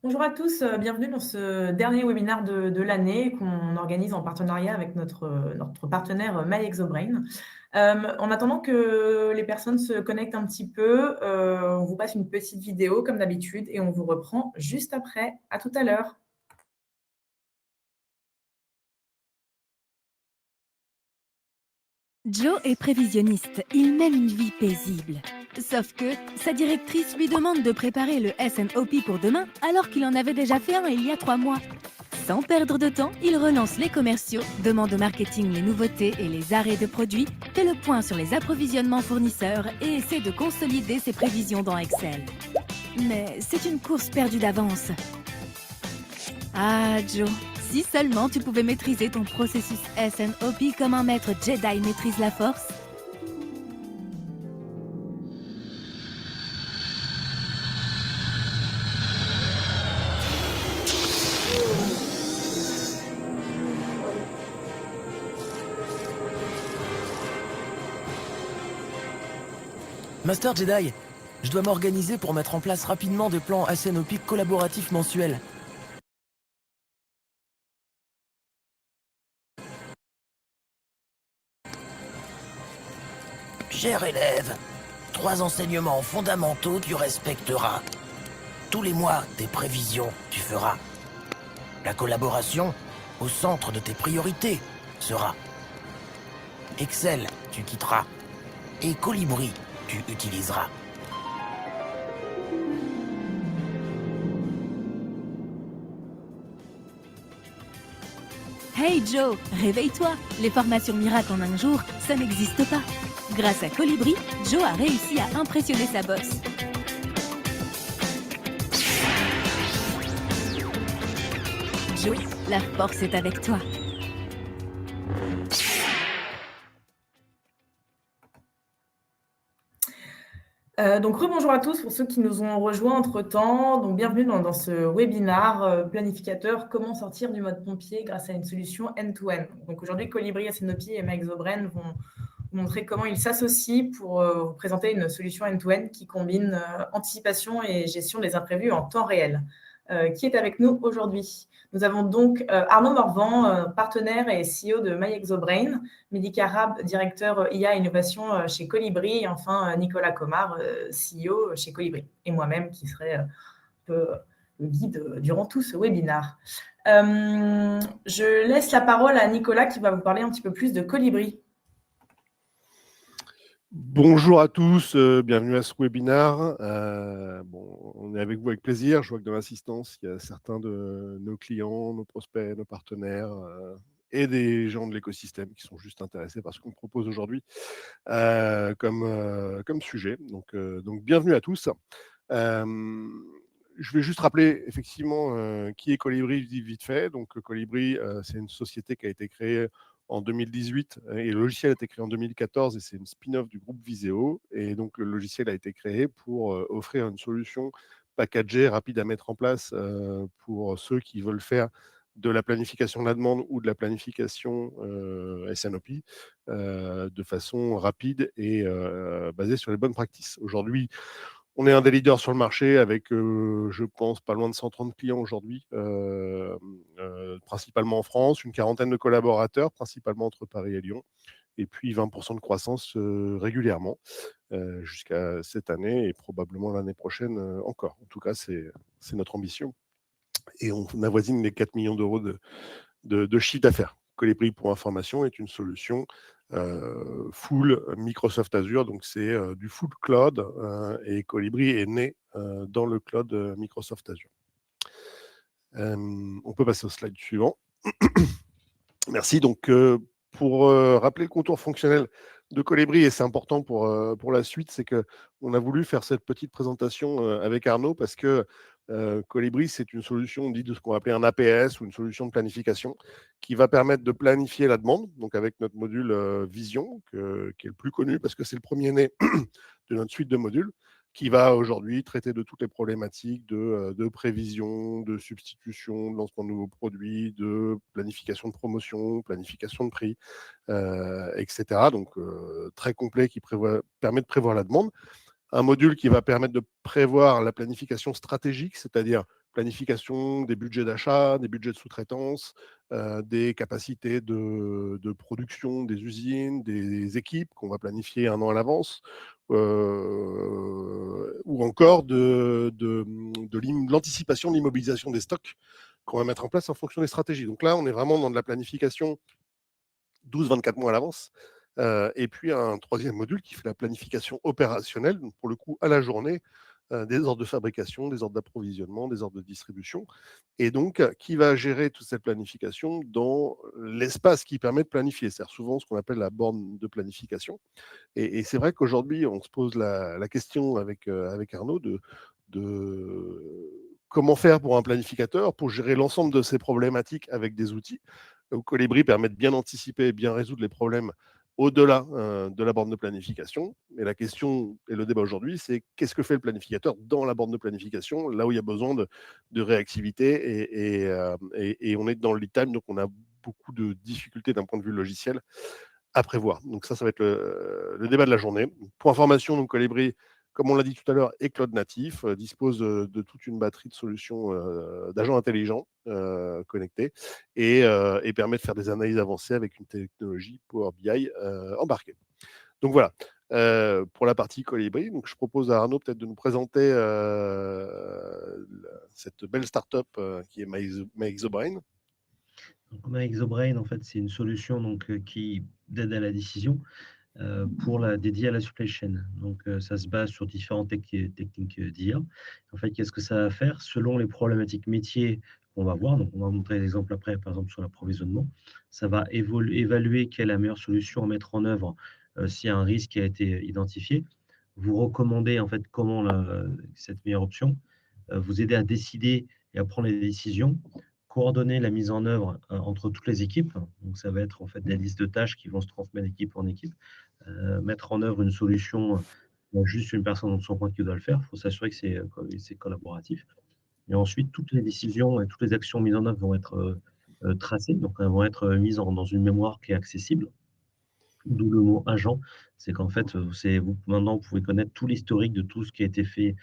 Bonjour à tous, bienvenue dans ce dernier webinaire de l'année qu'on organise en partenariat avec notre partenaire, MyExobrain. En attendant que les personnes se connectent un petit peu, on vous passe une petite vidéo comme d'habitude et on vous reprend juste après. À tout à l'heure. Joe est prévisionniste, il mène une vie paisible. Sauf que sa directrice lui demande de préparer le S&OP pour demain alors qu'il en avait déjà fait un il y a 3 mois. Sans perdre de temps, il relance les commerciaux, demande au marketing les nouveautés et les arrêts de produits, fait le point sur les approvisionnements fournisseurs et essaie de consolider ses prévisions dans Excel. Mais c'est une course perdue d'avance. Ah, Joe, si seulement tu pouvais maîtriser ton processus S&OP comme un maître Jedi maîtrise la force. Master Jedi, je dois m'organiser pour mettre en place rapidement des plans SNOP collaboratifs mensuels. Cher élève, 3 enseignements fondamentaux tu respecteras. Tous les mois, tes prévisions, tu feras. La collaboration, au centre de tes priorités, sera. Excel, tu quitteras. Et Colibri, tu utiliseras. Hey Joe, réveille-toi. Les formations miracles en un jour, ça n'existe pas. Grâce à Colibri, Joe a réussi à impressionner sa boss. Joe, la force est avec toi. Donc rebonjour à tous pour ceux qui nous ont rejoints entre-temps. Donc bienvenue dans ce webinaire planificateur comment sortir du mode pompier grâce à une solution end-to-end. Donc aujourd'hui, Colibri, Asenopi et MyExobrain vont vous montrer comment ils s'associent pour vous présenter une solution end-to-end qui combine anticipation et gestion des imprévus en temps réel. Qui est avec nous aujourd'hui? Nous avons donc Arnaud Morvan, partenaire et CEO de MyExobrain, Mehdi Karab, directeur IA Innovation chez Colibri, et enfin Nicolas Comard, CEO chez Colibri, et moi-même qui serai un peu le guide durant tout ce webinaire. Je laisse la parole à Nicolas qui va vous parler un petit peu plus de Colibri. Bonjour à tous, bienvenue à ce webinaire. On est avec vous avec plaisir. Je vois que dans l'assistance, il y a certains de nos clients, nos prospects, nos partenaires et des gens de l'écosystème qui sont juste intéressés par ce qu'on propose aujourd'hui comme sujet. Donc, bienvenue à tous. Je vais juste rappeler effectivement qui est Colibri vite fait. Donc Colibri, c'est une société qui a été créée en 2018 et le logiciel a été créé en 2014 et c'est une spin-off du groupe Viséo. Et donc le logiciel a été créé pour offrir une solution packagée, rapide à mettre en place pour ceux qui veulent faire de la planification de la demande ou de la planification SNOP de façon rapide et basée sur les bonnes pratiques. Aujourd'hui, on est un des leaders sur le marché avec, je pense, pas loin de 130 clients aujourd'hui, principalement en France, une quarantaine de collaborateurs, principalement entre Paris et Lyon, et puis 20% de croissance régulièrement jusqu'à cette année et probablement l'année prochaine encore. En tout cas, c'est notre ambition. Et on avoisine les 4 millions d'euros de chiffre d'affaires. Colibri, pour information, est une solution full Microsoft Azure, donc c'est du full cloud et Colibri est né dans le cloud Microsoft Azure. On peut passer au slide suivant. Merci. Donc, pour rappeler le contour fonctionnel de Colibri, et c'est important pour la suite, c'est qu'on a voulu faire cette petite présentation avec Arnaud parce que Colibri, c'est une solution dite de ce qu'on va appeler un APS ou une solution de planification qui va permettre de planifier la demande, donc avec notre module Vision, qui est le plus connu parce que c'est le premier né de notre suite de modules, qui va aujourd'hui traiter de toutes les problématiques de prévision, de substitution, de lancement de nouveaux produits, de planification de promotion, planification de prix, etc. Donc, très complet qui permet de prévoir la demande. Un module qui va permettre de prévoir la planification stratégique, c'est-à-dire planification des budgets d'achat, des budgets de sous-traitance, des capacités de production des usines, des équipes qu'on va planifier 1 an à l'avance, ou encore de l'anticipation de l'immobilisation des stocks qu'on va mettre en place en fonction des stratégies. Donc là, on est vraiment dans de la planification 12-24 mois à l'avance. Et puis un troisième module qui fait la planification opérationnelle, donc pour le coup à la journée, des ordres de fabrication, des ordres d'approvisionnement, des ordres de distribution, et donc qui va gérer toute cette planification dans l'espace qui permet de planifier, c'est-à-dire souvent ce qu'on appelle la borne de planification. Et c'est vrai qu'aujourd'hui, on se pose la question avec Arnaud de comment faire pour un planificateur pour gérer l'ensemble de ces problématiques avec des outils. Donc, Colibri permet de bien anticiper et bien résoudre les problèmes au-delà de la borne de planification. Et la question et le débat aujourd'hui, c'est qu'est-ce que fait le planificateur dans la borne de planification, là où il y a besoin de réactivité, et on est dans le lead time, donc on a beaucoup de difficultés d'un point de vue logiciel à prévoir. Donc ça va être le débat de la journée. Pour information, donc Colibri, comme on l'a dit tout à l'heure, est cloud natif, dispose de toute une batterie de solutions d'agents intelligents connectés, et permet de faire des analyses avancées avec une technologie Power BI embarquée. Donc voilà, pour la partie Colibri. Donc je propose à Arnaud peut-être de nous présenter cette belle startup qui est MyExobrain. Donc, MyExobrain, en fait, c'est une solution qui d'aide à la décision dédiée à la supply chain. Donc, ça se base sur différentes techniques d'IA. En fait, qu'est-ce que ça va faire? Selon les problématiques métiers qu'on va voir, donc on va montrer des exemples après, par exemple sur l'approvisionnement, ça va évaluer quelle est la meilleure solution à mettre en œuvre s'il y a un risque qui a été identifié, vous recommander en fait cette meilleure option, vous aider à décider et à prendre les décisions, coordonner la mise en œuvre entre toutes les équipes. Donc, ça va être en fait des listes de tâches qui vont se transmettre d'équipe en équipe. Mettre en œuvre une solution, juste une personne de son coin qui doit le faire. Il faut s'assurer que c'est collaboratif. Et ensuite, toutes les décisions et toutes les actions mises en œuvre vont être tracées, donc elles vont être mises dans une mémoire qui est accessible. D'où le mot agent, c'est qu'en fait, maintenant, vous pouvez connaître tout l'historique de tout ce qui a été fait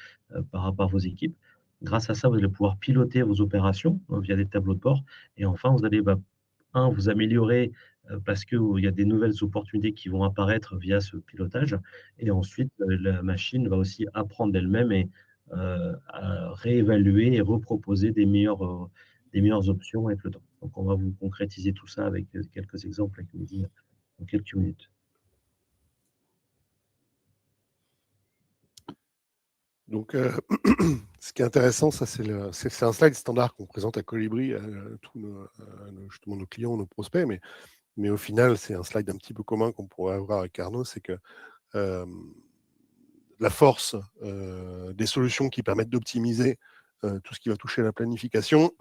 par rapport à vos équipes. Grâce à ça, vous allez pouvoir piloter vos opérations via des tableaux de bord. Et enfin, vous allez, vous améliorer parce qu'il y a des nouvelles opportunités qui vont apparaître via ce pilotage. Et ensuite, la machine va aussi apprendre d'elle-même et à réévaluer et reproposer des meilleures options avec le temps. Donc, on va vous concrétiser tout ça avec quelques exemples avec Mehdi dans quelques minutes. Donc, ce qui est intéressant, ça, c'est un slide standard qu'on présente à Colibri à tous justement nos clients, nos prospects, mais au final, c'est un slide un petit peu commun qu'on pourrait avoir avec Arnaud, c'est que la force des solutions qui permettent d'optimiser tout ce qui va toucher à la planification,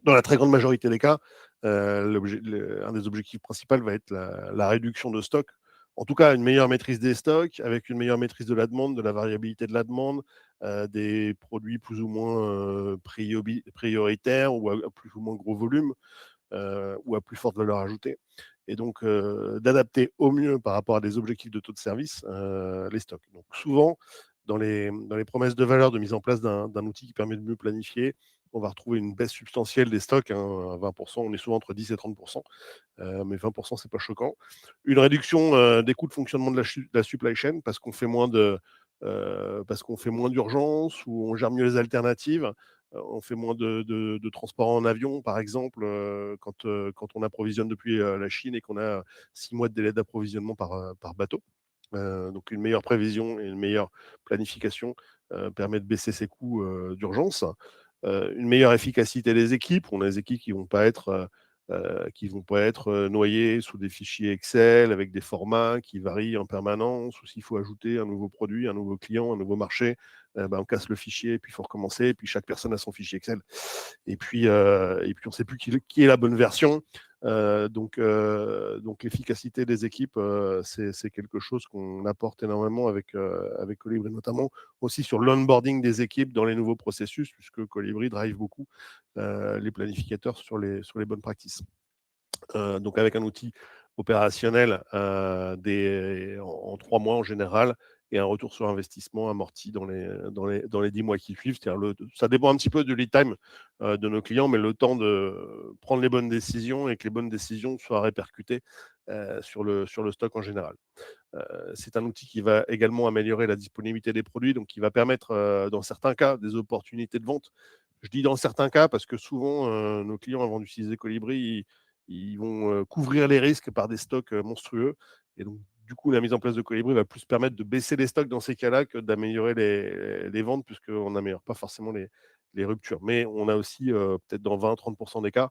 dans la très grande majorité des cas, un des objectifs principaux va être la réduction de stock. En tout cas, une meilleure maîtrise des stocks, avec une meilleure maîtrise de la demande, de la variabilité de la demande, des produits plus ou moins prioritaires ou à plus ou moins gros volume, ou à plus forte valeur ajoutée. Et donc, d'adapter au mieux par rapport à des objectifs de taux de service les stocks. Donc, souvent, dans les promesses de valeur de mise en place d'un outil qui permet de mieux planifier, on va retrouver une baisse substantielle des stocks, à 20%, on est souvent entre 10 et 30%, mais 20%, c'est pas choquant. Une réduction des coûts de fonctionnement de la supply chain, parce qu'on fait moins d'urgence, ou on gère mieux les alternatives, on fait moins de transport en avion, par exemple, quand on approvisionne depuis la Chine et qu'on a 6 mois de délai d'approvisionnement par bateau. Donc une meilleure prévision et une meilleure planification permet de baisser ses coûts d'urgence. Une meilleure efficacité des équipes. On a des équipes qui ne vont pas être noyées sous des fichiers Excel avec des formats qui varient en permanence, ou s'il faut ajouter un nouveau produit, un nouveau client, un nouveau marché, on casse le fichier et puis il faut recommencer, et puis chaque personne a son fichier Excel. Et puis on ne sait plus qui est la bonne version. Donc l'efficacité des équipes, c'est quelque chose qu'on apporte énormément avec Colibri, notamment aussi sur l'onboarding des équipes dans les nouveaux processus, puisque Colibri drive beaucoup les planificateurs sur les bonnes practices. Donc avec un outil opérationnel en 3 mois en général, et un retour sur investissement amorti dans les 10 mois qui suivent. Ça dépend un petit peu du lead time de nos clients, mais le temps de prendre les bonnes décisions et que les bonnes décisions soient répercutées sur le stock en général. C'est un outil qui va également améliorer la disponibilité des produits, donc qui va permettre, dans certains cas, des opportunités de vente. Je dis dans certains cas parce que souvent, nos clients, avant d'utiliser Colibri, ils vont couvrir les risques par des stocks monstrueux. Et donc, du coup, la mise en place de Colibri va plus permettre de baisser les stocks dans ces cas-là que d'améliorer les ventes, puisqu'on n'améliore pas forcément les ruptures. Mais on a aussi, peut-être dans 20-30% des cas,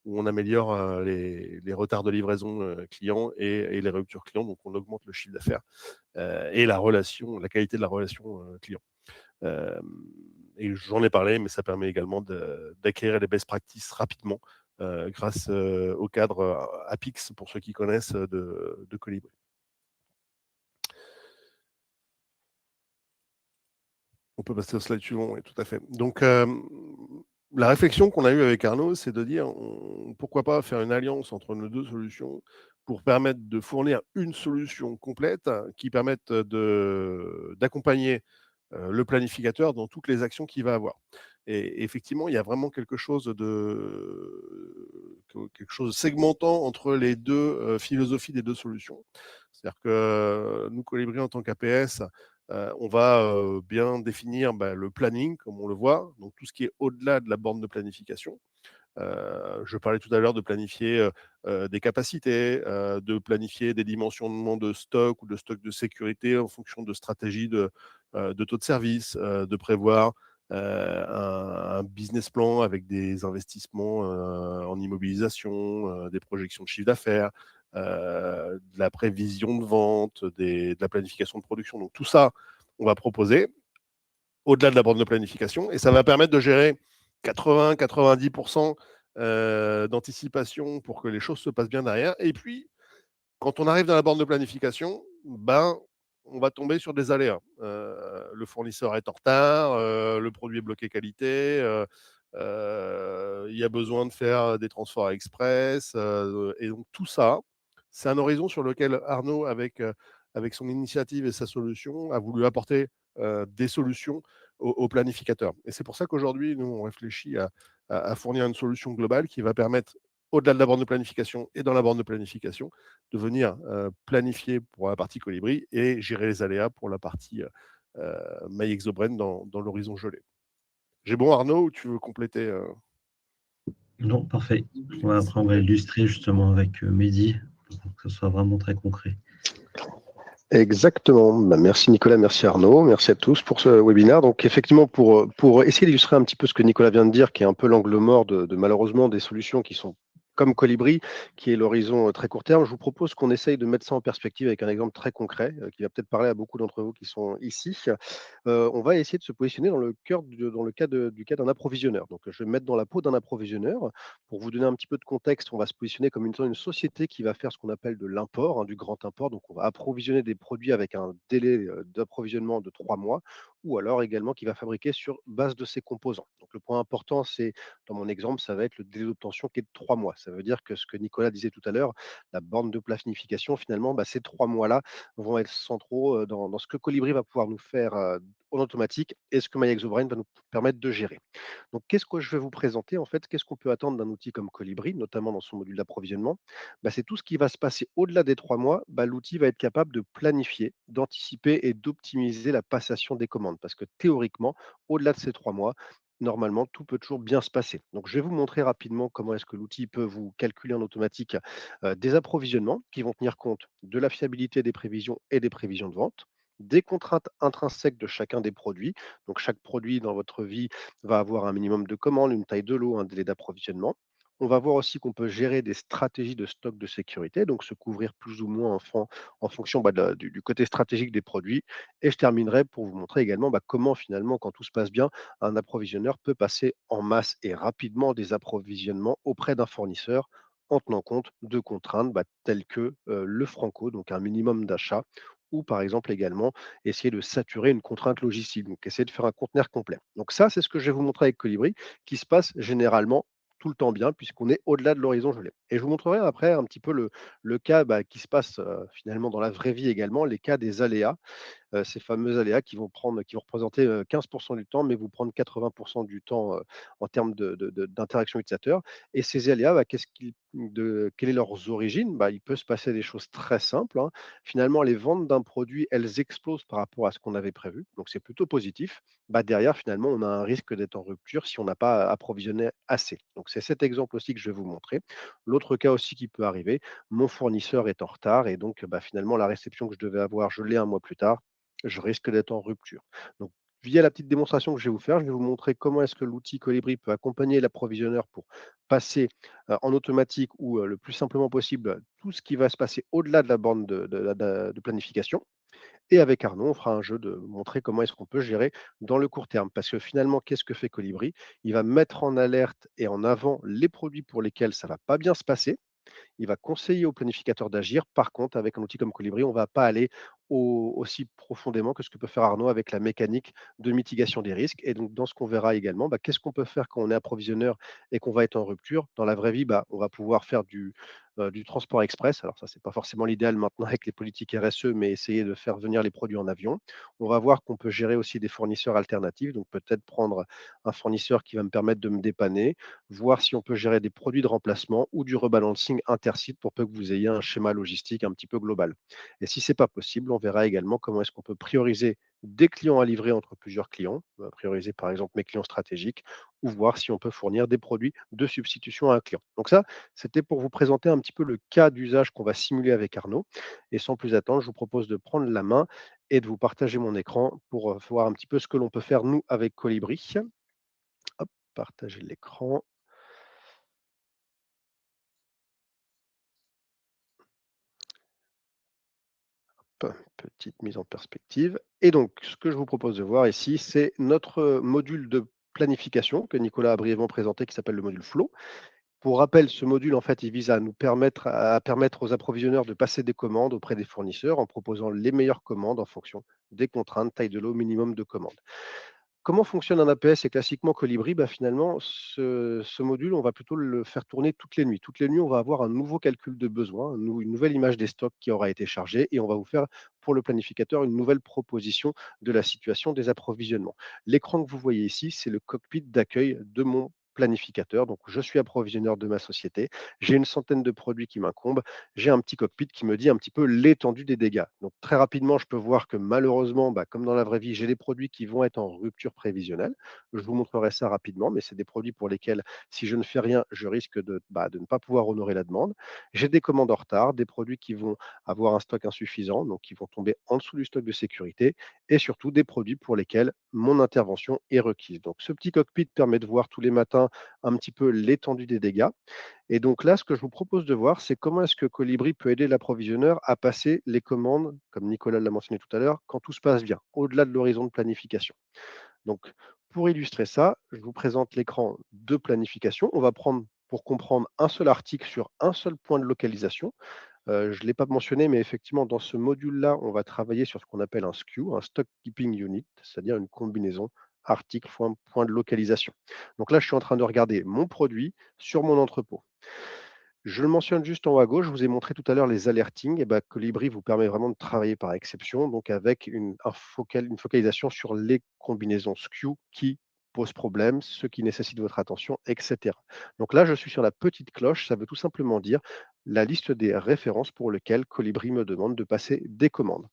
où on améliore les retards de livraison clients et les ruptures clients. Donc, on augmente le chiffre d'affaires et la qualité de la relation client. Et j'en ai parlé, mais ça permet également d'acquérir les best practices rapidement grâce au cadre APIX, pour ceux qui connaissent, de Colibri. On peut passer au slide suivant, oui, tout à fait. Donc, la réflexion qu'on a eue avec Arnaud, c'est de dire pourquoi pas faire une alliance entre nos deux solutions pour permettre de fournir une solution complète qui permette d'accompagner le planificateur dans toutes les actions qu'il va avoir. Et effectivement, il y a vraiment quelque chose de segmentant entre les deux philosophies des deux solutions. C'est-à-dire que nous, Colibri, en tant qu'APS, on va bien définir le planning, comme on le voit, donc tout ce qui est au-delà de la borne de planification. Je parlais tout à l'heure de planifier des capacités, de planifier des dimensionnements de stock ou de stock de sécurité en fonction de stratégies de taux de service, de prévoir un business plan avec des investissements en immobilisation, des projections de chiffre d'affaires, de la prévision de vente, de la planification de production. Donc tout ça, on va proposer au-delà de la borne de planification et ça va permettre de gérer 80-90% d'anticipation pour que les choses se passent bien derrière. Et puis, quand on arrive dans la borne de planification, on va tomber sur des aléas. Le fournisseur est en retard, le produit est bloqué qualité, il y a besoin de faire des transferts express. Et donc tout ça, c'est un horizon sur lequel Arnaud, avec son initiative et sa solution, a voulu apporter des solutions aux planificateurs. Et c'est pour ça qu'aujourd'hui, nous, on réfléchit à fournir une solution globale qui va permettre, au-delà de la borne de planification et dans la borne de planification, de venir planifier pour la partie Colibri et gérer les aléas pour la partie MyExobrain dans l'horizon gelé. J'ai bon, Arnaud, ou tu veux compléter Non, parfait. Après, on va illustrer justement avec Mehdi pour que ce soit vraiment très concret. Exactement. Merci Nicolas, merci Arnaud, merci à tous pour ce webinaire. Donc effectivement, pour essayer d'illustrer un petit peu ce que Nicolas vient de dire, qui est un peu l'angle mort de malheureusement des solutions qui sont comme Colibri, qui est l'horizon très court terme, je vous propose qu'on essaye de mettre ça en perspective avec un exemple très concret qui va peut-être parler à beaucoup d'entre vous qui sont ici. On va essayer de se positionner dans le cas d'un approvisionneur. Donc, je vais me mettre dans la peau d'un approvisionneur. Pour vous donner un petit peu de contexte, on va se positionner comme une société qui va faire ce qu'on appelle de l'import, du grand import. Donc, on va approvisionner des produits avec un délai d'approvisionnement de 3 mois ou alors également qui va fabriquer sur base de ses composants. Donc, le point important, c'est, dans mon exemple, ça va être le délai d'obtention qui est de 3 mois. Ça veut dire que ce que Nicolas disait tout à l'heure, la borne de planification, finalement, ces 3 mois-là vont être centraux dans ce que Colibri va pouvoir nous faire en automatique et ce que MyExobrain va nous permettre de gérer. Donc, qu'est-ce que je vais vous présenter en fait? Qu'est-ce qu'on peut attendre d'un outil comme Colibri, notamment dans son module d'approvisionnement? C'est tout ce qui va se passer au-delà des 3 mois. L'outil va être capable de planifier, d'anticiper et d'optimiser la passation des commandes. Parce que théoriquement, au-delà de ces 3 mois, normalement, tout peut toujours bien se passer. Donc, je vais vous montrer rapidement comment est-ce que l'outil peut vous calculer en automatique des approvisionnements qui vont tenir compte de la fiabilité des prévisions et des prévisions de vente, des contraintes intrinsèques de chacun des produits. Donc, chaque produit dans votre vie va avoir un minimum de commandes, une taille de lot, un délai d'approvisionnement. On va voir aussi qu'on peut gérer des stratégies de stock de sécurité, donc se couvrir plus ou moins en fonction du côté stratégique des produits. Et je terminerai pour vous montrer également comment finalement, quand tout se passe bien, un approvisionneur peut passer en masse et rapidement des approvisionnements auprès d'un fournisseur en tenant compte de contraintes telles que le franco, donc un minimum d'achat, ou par exemple également essayer de saturer une contrainte logistique, donc essayer de faire un conteneur complet. Donc ça, c'est ce que je vais vous montrer avec Colibri, qui se passe généralement tout le temps bien, puisqu'on est au-delà de l'horizon gelé. Et je vous montrerai après un petit peu le cas qui se passe finalement dans la vraie vie également, les cas des aléas. ces fameux aléas qui vont représenter 15% du temps, mais vous prendre 80% du temps en termes d'interaction utilisateur. Et ces aléas, bah, quelle est leurs origines? Bah, il peut se passer des choses très simples, hein. Finalement, les ventes d'un produit, elles explosent par rapport à ce qu'on avait prévu, donc c'est plutôt positif. Bah, derrière, finalement, on a un risque d'être en rupture si on n'a pas approvisionné assez. Donc c'est cet exemple aussi que je vais vous montrer. L'autre cas aussi qui peut arriver, mon fournisseur est en retard et donc bah, finalement la réception que je devais avoir, je l'ai un mois plus tard, je risque d'être en rupture. Donc via la petite démonstration que je vais vous faire, je vais vous montrer comment est-ce que l'outil Colibri peut accompagner l'approvisionneur pour passer en automatique ou le plus simplement possible tout ce qui va se passer au-delà de la borne de planification. Et avec Arnaud, on fera un jeu de montrer comment est-ce qu'on peut gérer dans le court terme. Parce que finalement, qu'est-ce que fait Colibri? Il va mettre en alerte et en avant les produits pour lesquels ça va pas bien se passer. Il va conseiller au planificateur d'agir. Par contre, avec un outil comme Colibri, on ne va pas aller aussi profondément que ce que peut faire Arnaud avec la mécanique de mitigation des risques. Et donc, dans ce qu'on verra également, bah, qu'est-ce qu'on peut faire quand on est approvisionneur et qu'on va être en rupture? Dans la vraie vie, bah, on va pouvoir faire du transport express. Alors ça, c'est pas forcément l'idéal maintenant avec les politiques RSE, mais essayer de faire venir les produits en avion. On va voir qu'on peut gérer aussi des fournisseurs alternatifs. Donc peut-être prendre un fournisseur qui va me permettre de me dépanner, voir si on peut gérer des produits de remplacement ou du rebalancing intersite pour peu que vous ayez un schéma logistique un petit peu global. Et si ce n'est pas possible, on verra également comment est-ce qu'on peut prioriser des clients à livrer entre plusieurs clients, on va prioriser par exemple mes clients stratégiques, ou voir si on peut fournir des produits de substitution à un client. Donc ça, c'était pour vous présenter un petit peu le cas d'usage qu'on va simuler avec Arnaud. Et sans plus attendre, je vous propose de prendre la main et de vous partager mon écran pour voir un petit peu ce que l'on peut faire nous avec Colibri. Hop, partager l'écran. Petite mise en perspective. Et donc, ce que je vous propose de voir ici, c'est notre module de planification que Nicolas a brièvement présenté, qui s'appelle le module Flow. Pour rappel, ce module, en fait, il vise à nous permettre aux approvisionneurs de passer des commandes auprès des fournisseurs en proposant les meilleures commandes en fonction des contraintes, taille de lot, minimum de commandes. Comment fonctionne un APS et classiquement Colibri? Bah, finalement, ce module, on va plutôt le faire tourner toutes les nuits. Toutes les nuits, on va avoir un nouveau calcul de besoin, une nouvelle image des stocks qui aura été chargée et on va vous faire, pour le planificateur, une nouvelle proposition de la situation des approvisionnements. L'écran que vous voyez ici, c'est le cockpit d'accueil de mon planificateur. Donc, je suis approvisionneur de ma société. J'ai une centaine de produits qui m'incombent. J'ai un petit cockpit qui me dit un petit peu l'étendue des dégâts. Donc, très rapidement, je peux voir que malheureusement, bah, comme dans la vraie vie, j'ai des produits qui vont être en rupture prévisionnelle. Je vous montrerai ça rapidement, mais c'est des produits pour lesquels, si je ne fais rien, je risque de ne pas pouvoir honorer la demande. J'ai des commandes en retard, des produits qui vont avoir un stock insuffisant, donc qui vont tomber en dessous du stock de sécurité, et surtout des produits pour lesquels mon intervention est requise. Donc, ce petit cockpit permet de voir tous les matins un petit peu l'étendue des dégâts. Et donc là, ce que je vous propose de voir, c'est comment est-ce que Colibri peut aider l'approvisionneur à passer les commandes, comme Nicolas l'a mentionné tout à l'heure, quand tout se passe bien, au-delà de l'horizon de planification. Donc, pour illustrer ça, je vous présente l'écran de planification. On va prendre, pour comprendre, un seul article sur un seul point de localisation. Je ne l'ai pas mentionné, mais effectivement, dans ce module-là, on va travailler sur ce qu'on appelle un SKU, un Stock Keeping Unit, c'est-à-dire une combinaison article, point de localisation. Donc là, je suis en train de regarder mon produit sur mon entrepôt. Je le mentionne juste en haut à gauche, je vous ai montré tout à l'heure les alertings. Et ben, Colibri vous permet vraiment de travailler par exception, donc avec une focalisation sur les combinaisons SKU qui posent problème, ceux qui nécessitent votre attention, etc. Donc là, je suis sur la petite cloche, ça veut tout simplement dire la liste des références pour lesquelles Colibri me demande de passer des commandes.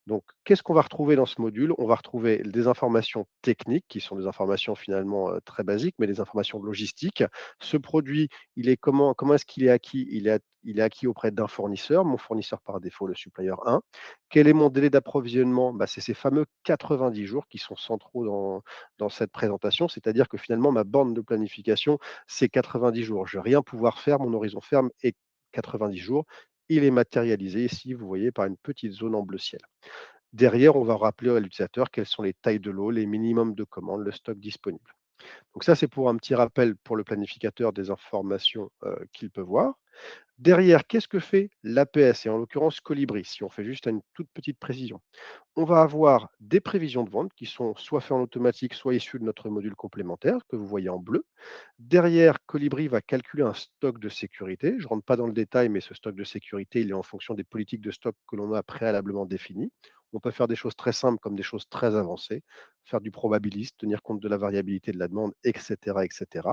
Donc, qu'est-ce qu'on va retrouver dans ce module? On va retrouver des informations techniques, qui sont des informations finalement très basiques, mais des informations logistiques. Ce produit, comment est-ce qu'il est acquis? Il est acquis auprès d'un fournisseur, mon fournisseur par défaut, le supplier 1. Quel est mon délai d'approvisionnement? Bah, c'est ces fameux 90 jours qui sont centraux dans cette présentation, c'est-à-dire que finalement, ma borne de planification, c'est 90 jours. Je ne vais rien pouvoir faire, mon horizon ferme est 90 jours. Il est matérialisé ici, vous voyez, par une petite zone en bleu ciel. Derrière, on va rappeler à l'utilisateur quelles sont les tailles de lot, les minimums de commandes, le stock disponible. Donc ça, c'est pour un petit rappel pour le planificateur des informations qu'il peut voir. Derrière, qu'est-ce que fait l'APS et en l'occurrence Colibri, si on fait juste une toute petite précision? On va avoir des prévisions de vente qui sont soit faites en automatique, soit issues de notre module complémentaire que vous voyez en bleu. Derrière, Colibri va calculer un stock de sécurité. Je ne rentre pas dans le détail, mais ce stock de sécurité, il est en fonction des politiques de stock que l'on a préalablement définies. On peut faire des choses très simples comme des choses très avancées, faire du probabiliste, tenir compte de la variabilité de la demande, etc., etc.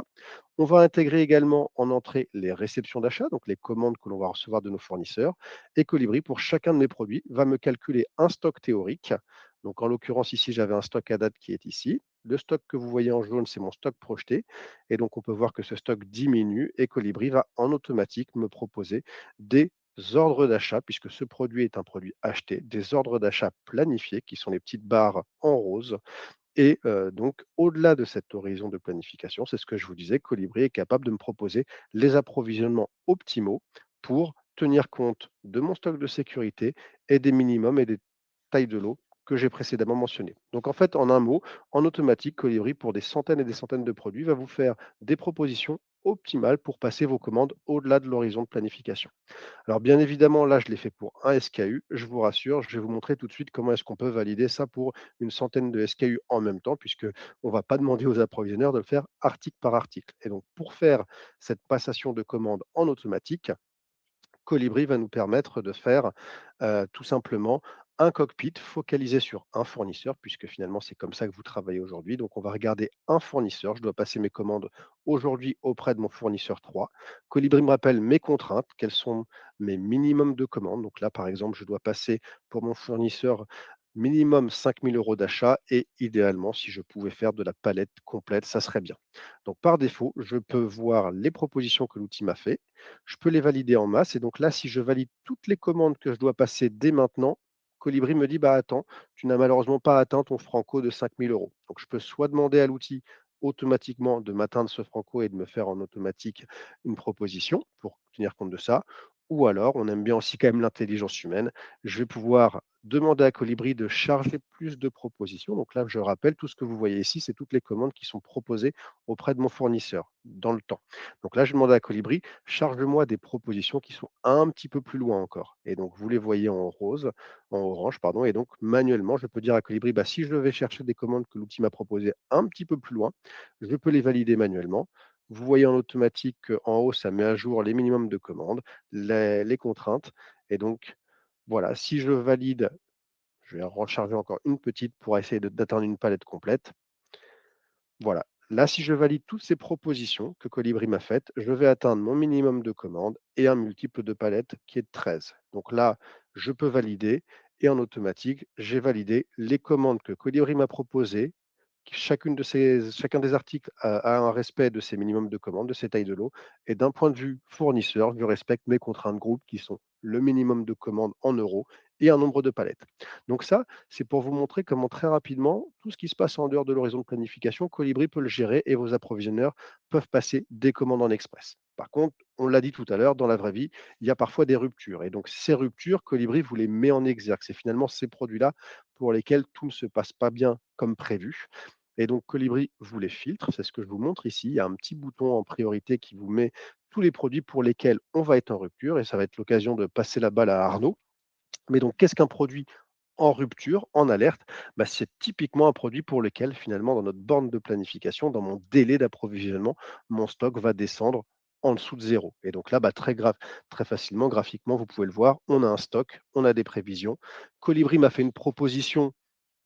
On va intégrer également en entrée les réceptions d'achat, donc les commandes que l'on va recevoir de nos fournisseurs. Et Colibri, pour chacun de mes produits, va me calculer un stock théorique. Donc en l'occurrence, ici, j'avais un stock à date qui est ici. Le stock que vous voyez en jaune, c'est mon stock projeté. Et donc, on peut voir que ce stock diminue et Colibri va en automatique me proposer des ordres d'achat, puisque ce produit est un produit acheté, des ordres d'achat planifiés, qui sont les petites barres en rose. Et donc, au-delà de cet horizon de planification, c'est ce que je vous disais, Colibri est capable de me proposer les approvisionnements optimaux pour tenir compte de mon stock de sécurité et des minimums et des tailles de lot que j'ai précédemment mentionnés. Donc en fait, en un mot, en automatique, Colibri, pour des centaines et des centaines de produits, va vous faire des propositions optimales pour passer vos commandes au-delà de l'horizon de planification. Alors bien évidemment, là, je l'ai fait pour un SKU. Je vous rassure, je vais vous montrer tout de suite comment est-ce qu'on peut valider ça pour une centaine de SKU en même temps, puisque on ne va pas demander aux approvisionneurs de le faire article par article. Et donc, pour faire cette passation de commande en automatique, Colibri va nous permettre de faire tout simplement un cockpit focalisé sur un fournisseur, puisque finalement c'est comme ça que vous travaillez aujourd'hui. Donc on va regarder un fournisseur. Je dois passer mes commandes aujourd'hui auprès de mon fournisseur 3. Colibri me rappelle mes contraintes, quels sont mes minimums de commandes. Donc là, par exemple, je dois passer pour mon fournisseur minimum 5 000 € d'achat et idéalement, si je pouvais faire de la palette complète, ça serait bien. Donc par défaut, je peux voir les propositions que l'outil m'a fait, je peux les valider en masse. Et donc là, si je valide toutes les commandes que je dois passer dès maintenant, Colibri me dit, bah attends, tu n'as malheureusement pas atteint ton franco de 5 000 €. Donc je peux soit demander à l'outil automatiquement de m'atteindre ce franco et de me faire en automatique une proposition pour tenir compte de ça. Ou alors, on aime bien aussi quand même l'intelligence humaine. Je vais pouvoir demander à Colibri de charger plus de propositions. Donc là, je rappelle, tout ce que vous voyez ici, c'est toutes les commandes qui sont proposées auprès de mon fournisseur dans le temps. Donc là, je demande à Colibri, charge-moi des propositions qui sont un petit peu plus loin encore. Et donc, vous les voyez en rose, en orange, pardon. Et donc, manuellement, je peux dire à Colibri, bah, si je vais chercher des commandes que l'outil m'a proposées un petit peu plus loin, je peux les valider manuellement. Vous voyez en automatique qu'en haut, ça met à jour les minimums de commandes, les contraintes. Et donc, voilà, si je valide, je vais recharger encore une petite pour essayer d'atteindre une palette complète. Voilà. Là, si je valide toutes ces propositions que Colibri m'a faites, je vais atteindre mon minimum de commandes et un multiple de palette qui est de 13. Donc là, je peux valider et en automatique, j'ai validé les commandes que Colibri m'a proposées. Chacun des articles a un respect de ces minimums de commandes, de ces tailles de lot. Et d'un point de vue fournisseur, je respecte mes contraintes groupe qui sont le minimum de commandes en euros et un nombre de palettes. Donc ça, c'est pour vous montrer comment très rapidement, tout ce qui se passe en dehors de l'horizon de planification, Colibri peut le gérer et vos approvisionneurs peuvent passer des commandes en express. Par contre, on l'a dit tout à l'heure, dans la vraie vie, il y a parfois des ruptures. Et donc ces ruptures, Colibri vous les met en exergue. C'est finalement ces produits-là pour lesquels tout ne se passe pas bien comme prévu. Et donc Colibri vous les filtre, c'est ce que je vous montre ici. Il y a un petit bouton en priorité qui vous met tous les produits pour lesquels on va être en rupture et ça va être l'occasion de passer la balle à Arnaud. Mais donc, qu'est-ce qu'un produit en rupture, en alerte? Bah, c'est typiquement un produit pour lequel, finalement, dans notre borne de planification, dans mon délai d'approvisionnement, mon stock va descendre en dessous de zéro. Et donc là, bah, très facilement, graphiquement, vous pouvez le voir, on a un stock, on a des prévisions. Colibri m'a fait une proposition,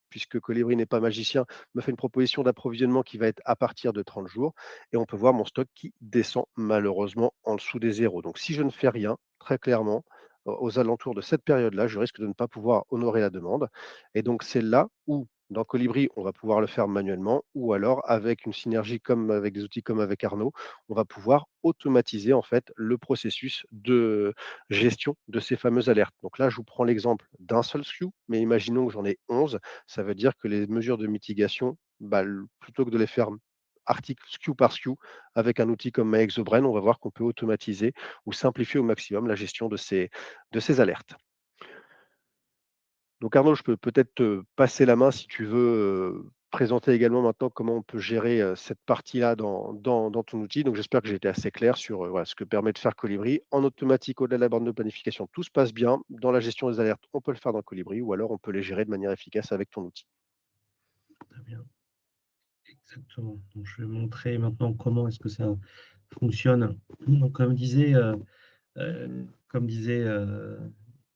puisque Colibri n'est pas magicien, me fait une proposition d'approvisionnement qui va être à partir de 30 jours. Et on peut voir mon stock qui descend malheureusement en dessous des zéros. Donc si je ne fais rien, très clairement, aux alentours de cette période-là, je risque de ne pas pouvoir honorer la demande. Et donc c'est là où, dans Colibri, on va pouvoir le faire manuellement, ou alors avec une synergie comme avec des outils comme avec Arnaud, on va pouvoir automatiser en fait le processus de gestion de ces fameuses alertes. Donc là, je vous prends l'exemple d'un seul SKU, mais imaginons que j'en ai 11, ça veut dire que les mesures de mitigation, bah, plutôt que de les faire article SKU par SKU, avec un outil comme MyExobrain, on va voir qu'on peut automatiser ou simplifier au maximum la gestion de ces alertes. Donc Arnaud, je peux peut-être te passer la main si tu veux présenter également maintenant comment on peut gérer cette partie-là dans ton outil. Donc j'espère que j'ai été assez clair sur voilà, ce que permet de faire Colibri. En automatique, au-delà de la borne de planification, tout se passe bien. Dans la gestion des alertes, on peut le faire dans Colibri ou alors on peut les gérer de manière efficace avec ton outil. Très bien, exactement. Donc, je vais montrer maintenant comment est-ce que ça fonctionne. Donc, comme disait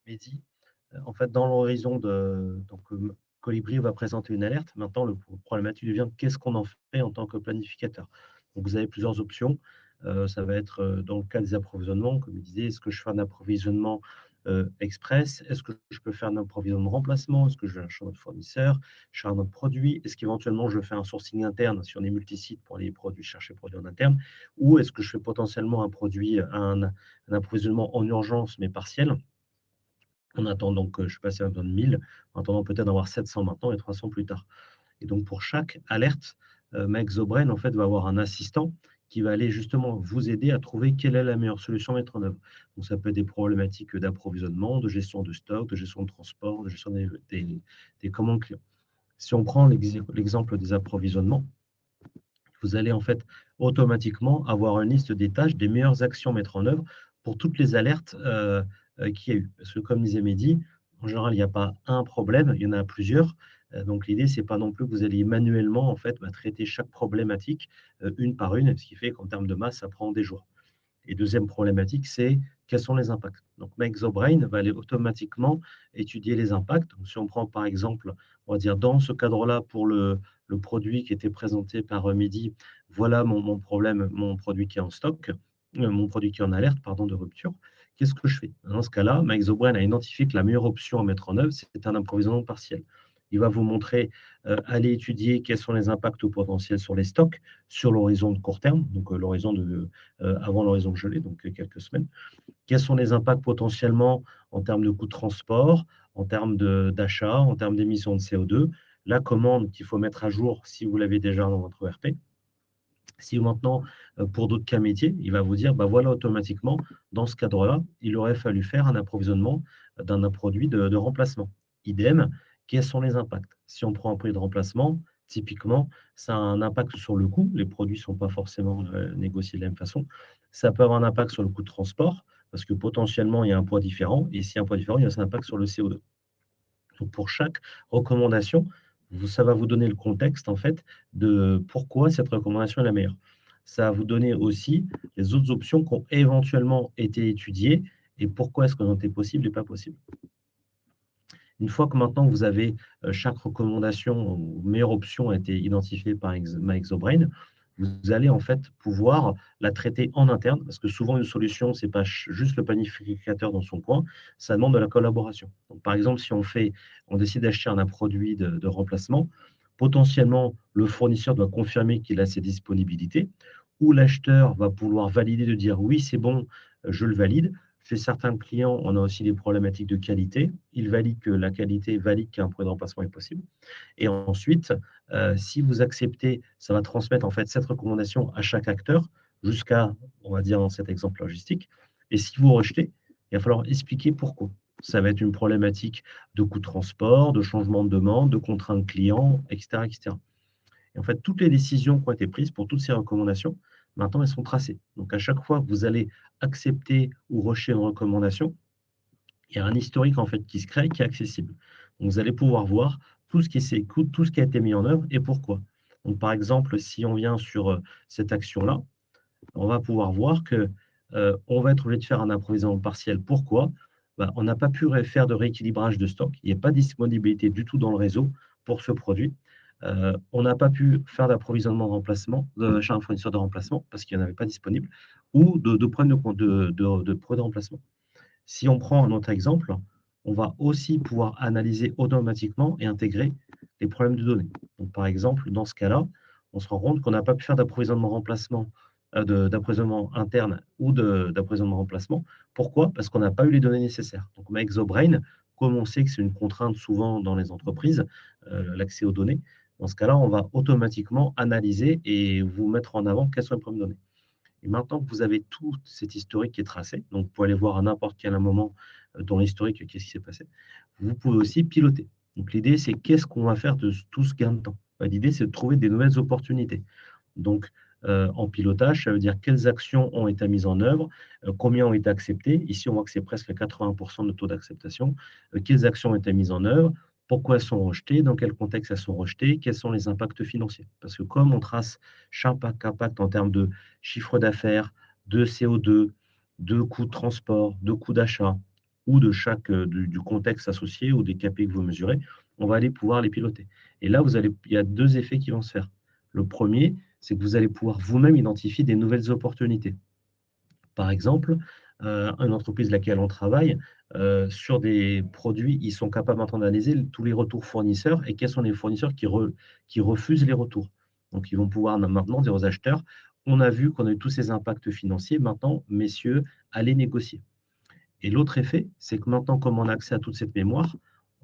Mehdi, En fait, dans l'horizon donc, Colibri va présenter une alerte. Maintenant, le problématique devient qu'est-ce qu'on en fait en tant que planificateur. Donc, vous avez plusieurs options. Ça va être dans le cas des approvisionnements, comme je disais, est-ce que je fais un approvisionnement express? Est-ce que je peux faire un approvisionnement remplacement? Est-ce que je vais chez un autre fournisseur, chez un autre produit? Est-ce qu'éventuellement je fais un sourcing interne si on est multisite pour les produits, chercher produits en interne? Ou est-ce que je fais potentiellement un approvisionnement en urgence mais partiel? En attendant que je suis passé à 1000, en attendant peut-être d'avoir 700 maintenant et 300 plus tard. Et donc pour chaque alerte, Mike Zobren en fait va avoir un assistant qui va aller justement vous aider à trouver quelle est la meilleure solution à mettre en œuvre. Donc ça peut être des problématiques d'approvisionnement, de gestion de stock, de gestion de transport, de gestion des commandes clients. Si on prend l'exemple des approvisionnements, vous allez en fait automatiquement avoir une liste des tâches, des meilleures actions à mettre en œuvre pour toutes les alertes qu'il y a eu. Parce que comme disait Mehdi, en général, il n'y a pas un problème, il y en a plusieurs. Donc l'idée, c'est pas non plus que vous allez manuellement en fait traiter chaque problématique une par une, ce qui fait qu'en termes de masse, ça prend des jours. Et deuxième problématique, c'est quels sont les impacts. Donc, MakeZoBrain va aller automatiquement étudier les impacts. Donc, si on prend par exemple, on va dire dans ce cadre-là, pour le produit qui était présenté par Mehdi, voilà mon problème, mon produit qui est en stock, mon produit qui est en alerte, pardon, de rupture. Qu'est-ce que je fais? Dans ce cas-là, MakeZoBrain a identifié que la meilleure option à mettre en œuvre, c'est un approvisionnement partiel. Il va vous montrer, aller étudier quels sont les impacts potentiels sur les stocks, sur l'horizon de court terme, donc l'horizon avant l'horizon gelée, donc quelques semaines. Quels sont les impacts potentiellement en termes de coûts de transport, en termes d'achat, en termes d'émissions de CO2, la commande qu'il faut mettre à jour si vous l'avez déjà dans votre ERP. Si maintenant, pour d'autres cas métiers, il va vous dire, bah voilà, automatiquement, dans ce cadre-là, il aurait fallu faire un approvisionnement d'un produit de remplacement. Idem, quels sont les impacts? Si on prend un produit de remplacement, typiquement, ça a un impact sur le coût. Les produits ne sont pas forcément négociés de la même façon. Ça peut avoir un impact sur le coût de transport, parce que potentiellement, il y a un poids différent. Et s'il y a un poids différent, il y a un impact sur le CO2. Donc, pour chaque recommandation, ça va vous donner le contexte, en fait, de pourquoi cette recommandation est la meilleure. Ça va vous donner aussi les autres options qui ont éventuellement été étudiées et pourquoi est-ce qu'elles ont été possibles et pas possibles. Une fois que maintenant vous avez chaque recommandation ou meilleure option a été identifiée par MyExoBrain, vous allez en fait pouvoir la traiter en interne, parce que souvent une solution, ce n'est pas juste le planificateur dans son coin, ça demande de la collaboration. Donc, par exemple, si on décide d'acheter un produit de remplacement, potentiellement le fournisseur doit confirmer qu'il a ses disponibilités, ou l'acheteur va pouvoir valider de dire oui, c'est bon, je le valide. Chez certains clients, on a aussi des problématiques de qualité. Ils valident que la qualité valide qu'un produit de remplacement est possible. Et ensuite, si vous acceptez, ça va transmettre en fait cette recommandation à chaque acteur jusqu'à, on va dire dans cet exemple logistique. Et si vous rejetez, il va falloir expliquer pourquoi. Ça va être une problématique de coût de transport, de changement de demande, de contraintes clients, etc., etc. Et en fait, toutes les décisions qui ont été prises pour toutes ces recommandations, maintenant, elles sont tracées. Donc, à chaque fois que vous allez accepter ou rejeter une recommandation, il y a un historique en fait qui se crée, qui est accessible. Donc, vous allez pouvoir voir tout ce qui a été mis en œuvre et pourquoi. Donc, par exemple, si on vient sur cette action-là, on va pouvoir voir que on va être obligé de faire un approvisionnement partiel. Pourquoi? On n'a pas pu faire de rééquilibrage de stock. Il n'y a pas de disponibilité du tout dans le réseau pour ce produit. On n'a pas pu faire d'approvisionnement de remplacement chez un fournisseur de remplacement parce qu'il n'y en avait pas disponible, ou de problèmes de produits de remplacement. Si on prend un autre exemple, on va aussi pouvoir analyser automatiquement et intégrer les problèmes de données. Donc, par exemple, dans ce cas-là, on se rend compte qu'on n'a pas pu faire d'approvisionnement remplacement, d'approvisionnement interne ou d'approvisionnement remplacement. Pourquoi? Parce qu'on n'a pas eu les données nécessaires. Donc, MakeZoBrain, comme on sait que c'est une contrainte souvent dans les entreprises, l'accès aux données, dans ce cas-là, on va automatiquement analyser et vous mettre en avant quels sont les problèmes de données. Et maintenant que vous avez tout cet historique qui est tracé, donc vous pouvez aller voir à n'importe quel moment dans l'historique qu'est-ce qui s'est passé, vous pouvez aussi piloter. Donc l'idée, c'est qu'est-ce qu'on va faire de tout ce gain de temps? L'idée, c'est de trouver des nouvelles opportunités. Donc, en pilotage, ça veut dire quelles actions ont été mises en œuvre, combien ont été acceptées. Ici, on voit que c'est presque 80% de taux d'acceptation. Quelles actions ont été mises en œuvre, pourquoi elles sont rejetées, dans quel contexte elles sont rejetées, quels sont les impacts financiers. Parce que comme on trace chaque impact en termes de chiffre d'affaires, de CO2, de coûts de transport, de coûts d'achat, ou de chaque du contexte associé ou des KPI que vous mesurez, on va aller pouvoir les piloter. Et là, il y a 2 effets qui vont se faire. Le premier, c'est que vous allez pouvoir vous-même identifier des nouvelles opportunités. Par exemple, une entreprise laquelle on travaille, sur des produits, ils sont capables maintenant d'analyser tous les retours fournisseurs et quels sont les fournisseurs qui refusent les retours. Donc, ils vont pouvoir maintenant dire aux acheteurs: «On a vu qu'on a eu tous ces impacts financiers, maintenant, messieurs, allez négocier». Et l'autre effet, c'est que maintenant, comme on a accès à toute cette mémoire,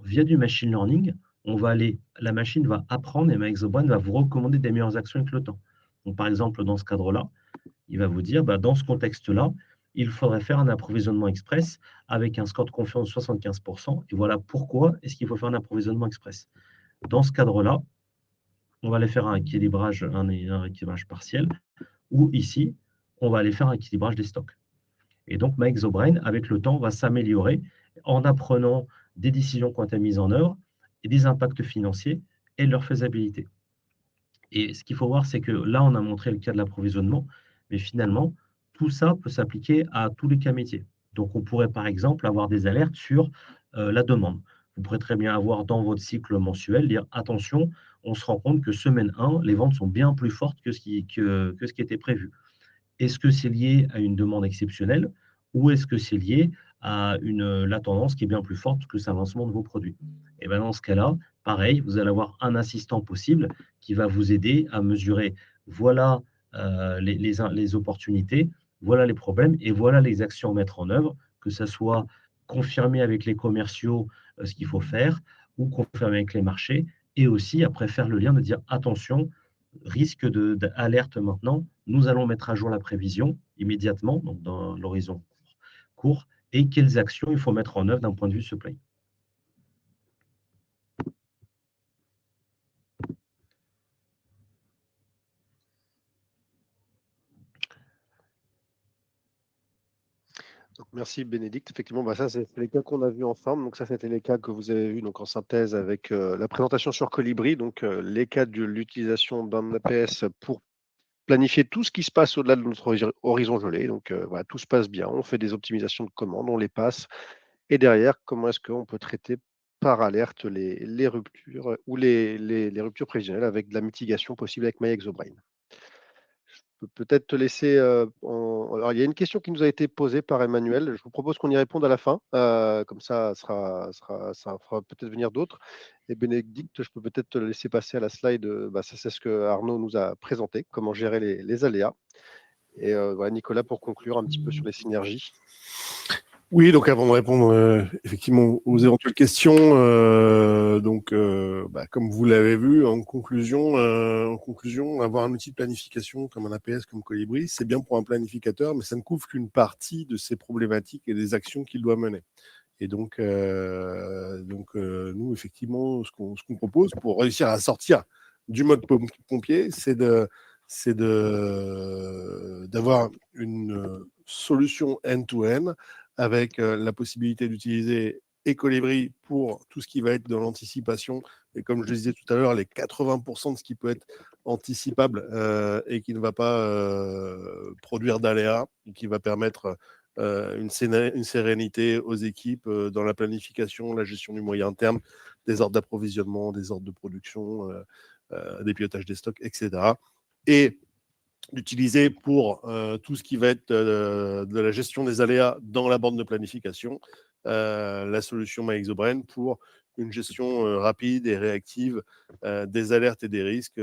via du machine learning, la machine va apprendre et MyExobrand va vous recommander des meilleures actions avec le temps. Donc, par exemple, dans ce cadre-là, il va vous dire, bah, dans ce contexte-là, il faudrait faire un approvisionnement express avec un score de confiance de 75%. Et voilà pourquoi est-ce qu'il faut faire un approvisionnement express. Dans ce cadre-là, on va aller faire un équilibrage partiel, ou ici, on va aller faire un équilibrage des stocks. Et donc, MyExobrain, avec le temps, va s'améliorer en apprenant des décisions qui ont été mises en œuvre et des impacts financiers et leur faisabilité. Et ce qu'il faut voir, c'est que là, on a montré le cas de l'approvisionnement, mais finalement, tout ça peut s'appliquer à tous les cas métiers. Donc, on pourrait, par exemple, avoir des alertes sur la demande. Vous pourrez très bien avoir dans votre cycle mensuel, dire attention, on se rend compte que semaine 1, les ventes sont bien plus fortes que ce qui était prévu. Est-ce que c'est lié à une demande exceptionnelle ou est-ce que c'est lié à la tendance qui est bien plus forte que l'avancement de vos produits? Et bien dans ce cas-là, pareil, vous allez avoir un assistant possible qui va vous aider à mesurer, voilà les opportunités, voilà les problèmes et voilà les actions à mettre en œuvre, que ça soit confirmé avec les commerciaux ce qu'il faut faire ou confirmé avec les marchés et aussi après faire le lien de dire attention, risque d'alerte maintenant, nous allons mettre à jour la prévision immédiatement, donc dans l'horizon court, et quelles actions il faut mettre en œuvre d'un point de vue supply. Donc, merci Bénédicte. Effectivement, bah, ça, c'est les cas qu'on a vus ensemble. Donc, ça, c'était les cas que vous avez vus donc, en synthèse avec la présentation sur Colibri. Donc, les cas de l'utilisation d'un APS pour planifier tout ce qui se passe au-delà de notre horizon gelé. Donc, voilà, tout se passe bien. On fait des optimisations de commandes, on les passe. Et derrière, comment est-ce qu'on peut traiter par alerte les ruptures ou les ruptures prévisionnelles avec de la mitigation possible avec MyExobrain. Je peux peut-être te laisser. Alors, il y a une question qui nous a été posée par Emmanuel. Je vous propose qu'on y réponde à la fin. Comme ça fera peut-être venir d'autres. Et Bénédicte, je peux peut-être te laisser passer à la slide. Bah, ça, c'est ce que Arnaud nous a présenté, comment gérer les aléas. Et voilà, Nicolas, pour conclure un petit peu sur les synergies. Oui, donc avant de répondre effectivement aux éventuelles questions, comme vous l'avez vu, en conclusion, avoir un outil de planification comme un APS, comme Colibri, c'est bien pour un planificateur, mais ça ne couvre qu'une partie de ses problématiques et des actions qu'il doit mener. Et donc, nous, effectivement, ce qu'on propose pour réussir à sortir du mode pompier, c'est d'avoir une solution end-to-end avec la possibilité d'utiliser Colibri pour tout ce qui va être dans l'anticipation. Et comme je le disais tout à l'heure, les 80% de ce qui peut être anticipable et qui ne va pas produire d'aléas, et qui va permettre une sérénité aux équipes dans la planification, la gestion du moyen terme, des ordres d'approvisionnement, des ordres de production, des pilotages des stocks, etc. Et d'utiliser pour tout ce qui va être de la gestion des aléas dans la bande de planification, la solution MyExobrain pour une gestion rapide et réactive des alertes et des risques,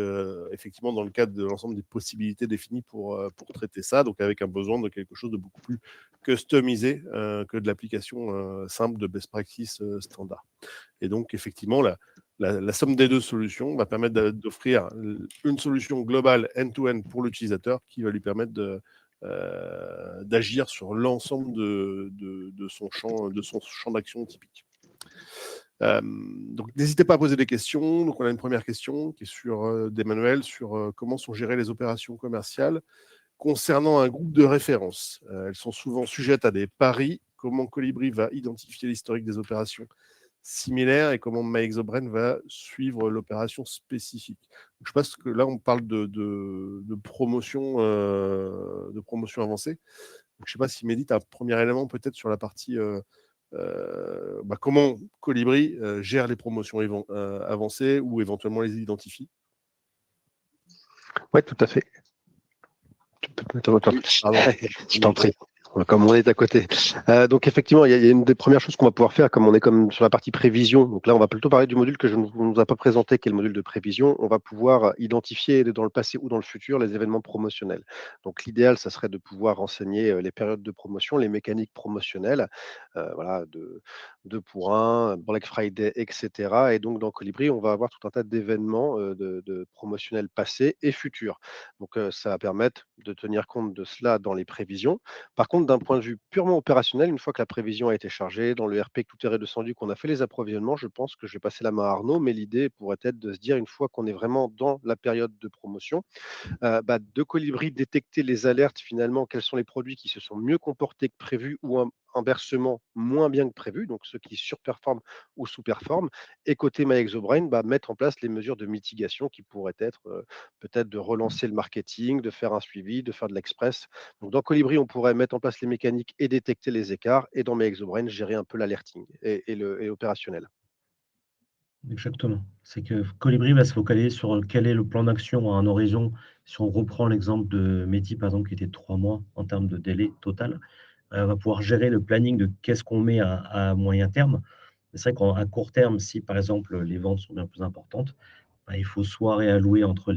effectivement dans le cadre de l'ensemble des possibilités définies pour traiter ça, donc avec un besoin de quelque chose de beaucoup plus customisé que de l'application simple de best practice standard. Et donc effectivement, la somme des deux solutions va permettre d'offrir une solution globale end-to-end pour l'utilisateur qui va lui permettre d'agir sur l'ensemble de son champ d'action typique. Donc n'hésitez pas à poser des questions. Donc on a une première question qui est sur d'Emmanuel sur comment sont gérées les opérations commerciales concernant un groupe de référence. Elles sont souvent sujettes à des paris. Comment Colibri va identifier l'historique des opérations similaires et comment MyExobrain va suivre l'opération spécifique. Donc, je pense que là, on parle de promotion avancée. Donc, je ne sais pas si Mehdi, tu as un premier élément peut-être sur la partie comment Colibri gère les promotions avancées ou éventuellement les identifie. Oui, tout à fait. Je t'en prie. Comme on est à côté. Donc effectivement, il y a une des premières choses qu'on va pouvoir faire, comme on est comme sur la partie prévision. Donc là, on va plutôt parler du module que je ne vous ai pas présenté, qui est le module de prévision. On va pouvoir identifier dans le passé ou dans le futur les événements promotionnels. Donc l'idéal, ça serait de pouvoir renseigner les périodes de promotion, les mécaniques promotionnelles, voilà, de 2 pour 1, Black Friday, etc. Et donc dans Colibri, on va avoir tout un tas d'événements de promotionnels passés et futurs. Donc ça va permettre de tenir compte de cela dans les prévisions. Par contre, d'un point de vue purement opérationnel, une fois que la prévision a été chargée, dans le RP, que tout est redescendu, qu'on a fait les approvisionnements, je pense que je vais passer la main à Arnaud, mais l'idée pourrait être de se dire, une fois qu'on est vraiment dans la période de promotion, de Colibri, détecter les alertes finalement, quels sont les produits qui se sont mieux comportés que prévu ou inversement moins bien que prévu, donc ceux qui surperforment ou sous-performent, et côté MyExobrain, mettre en place les mesures de mitigation qui pourraient être peut-être de relancer le marketing, de faire un suivi, de faire de l'express. Donc dans Colibri, on pourrait mettre en place les mécaniques et détecter les écarts, et dans MyExobrain, gérer un peu l'alerting et l'opérationnel. Exactement. C'est que Colibri va se focaliser sur quel est le plan d'action à un horizon. Si on reprend l'exemple de Mehdi, par exemple, qui était 3 mois en termes de délai total, on va pouvoir gérer le planning de qu'est-ce qu'on met à moyen terme. C'est vrai qu'à court terme, si par exemple les ventes sont bien plus importantes, il faut soit réallouer entre